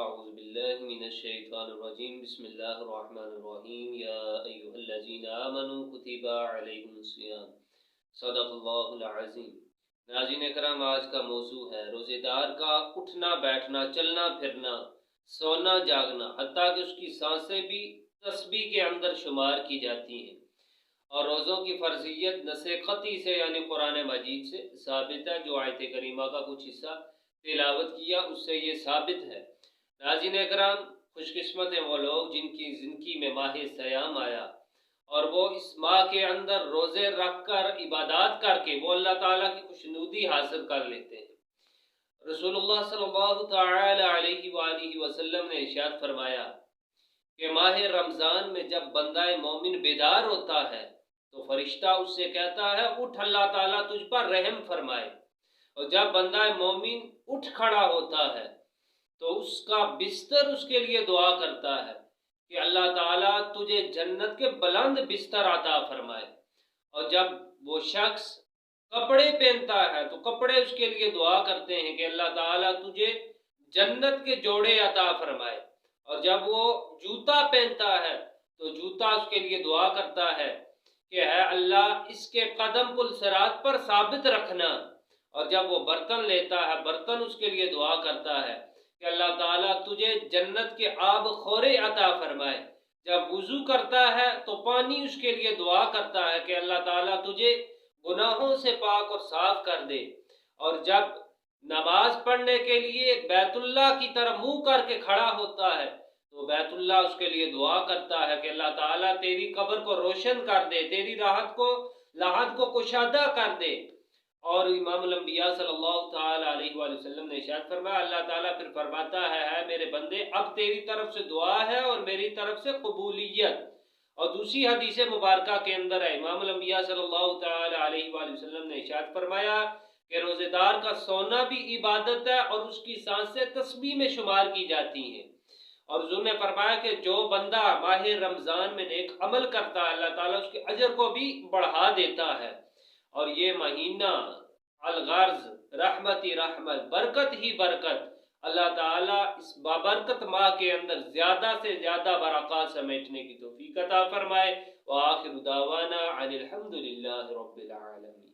أعوذ بالله من الشيطان الرجيم بسم الله الرحمن الرحيم يا أيها الذين آمنوا كتب عليكم الصيام صدق اللہ العظیم۔ ناظرین کرام، آج کا موضوع ہے روزے دار کا اٹھنا بیٹھنا، چلنا پھرنا، سونا جاگنا، حتیٰ کہ اس کی سانسیں بھی تسبیح کے اندر شمار کی جاتی ہیں۔ اور روزوں کی فرضیت نص قطعی سے یعنی قرآن مجید سے ثابت ہے۔ جو آیت کریمہ کا کچھ حصہ تلاوت کیا اس سے یہ ثابت ہے۔ ناظرین اکرام، خوش قسمت ہیں وہ لوگ جن کی زندگی میں ماہ سیام آیا اور وہ اس ماہ کے اندر روزے رکھ کر عبادات کر کے وہ اللہ تعالیٰ کی خوشنودی حاصل کر لیتے ہیں۔ رسول اللہ صلی اللہ تعالی علیہ وآلہ وسلم نے ارشاد فرمایا کہ ماہ رمضان میں جب بندہ مومن بیدار ہوتا ہے تو فرشتہ اس سے کہتا ہے اٹھ، اللہ تعالیٰ تجھ پر رحم فرمائے۔ اور جب بندہ مومن اٹھ کھڑا ہوتا ہے تو اس کا بستر اس کے لیے دعا کرتا ہے کہ اللہ تعالیٰ تجھے جنت کے بلند بستر عطا فرمائے۔ اور جب وہ شخص کپڑے پہنتا ہے تو کپڑے اس کے لیے دعا کرتے ہیں کہ اللہ تعالیٰ تجھے جنت کے جوڑے عطا فرمائے۔ اور جب وہ جوتا پہنتا ہے تو جوتا اس کے لیے دعا کرتا ہے کہ اے اللہ اس کے قدم پل صراط پر ثابت رکھنا۔ اور جب وہ برتن لیتا ہے برتن اس کے لیے دعا کرتا ہے کہ اللہ تعالیٰ تجھے جنت کے آب خورے عطا فرمائے۔ جب وضو کرتا ہے تو پانی اس کے لیے دعا کرتا ہے کہ اللہ تعالیٰ تجھے گناہوں سے پاک اور صاف کر دے۔ اور جب نماز پڑھنے کے لیے بیت اللہ کی طرف منہ کر کے کھڑا ہوتا ہے تو بیت اللہ اس کے لیے دعا کرتا ہے کہ اللہ تعالیٰ تیری قبر کو روشن کر دے، تیری راحت کو کشادہ کر دے۔ اور امام الانبیاء صلی اللہ تعالی علیہ وآلہ وسلم نے ارشاد فرمایا، اللہ تعالیٰ پھر فرماتا ہے اے میرے بندے اب تیری طرف سے دعا ہے اور میری طرف سے قبولیت۔ اور دوسری حدیث مبارکہ کے اندر ہے امام الانبیاء صلی اللہ تعالی علیہ وآلہ وسلم نے ارشاد فرمایا کہ روزے دار کا سونا بھی عبادت ہے اور اس کی سانسیں تسبیح میں شمار کی جاتی ہیں۔ اور حضور نے فرمایا کہ جو بندہ ماہ رمضان میں نیک عمل کرتا ہے اللہ تعالیٰ اس کے اجر کو بھی بڑھا دیتا ہے۔ اور یہ مہینہ الغرض رحمتی رحمت، برکت ہی برکت، اللہ تعالیٰ اس بابرکت ماہ کے اندر زیادہ سے زیادہ برکات سمیٹنے کی توفیق عطا فرمائے۔ وآخر دعوانا عن الحمد للہ رب العالمین۔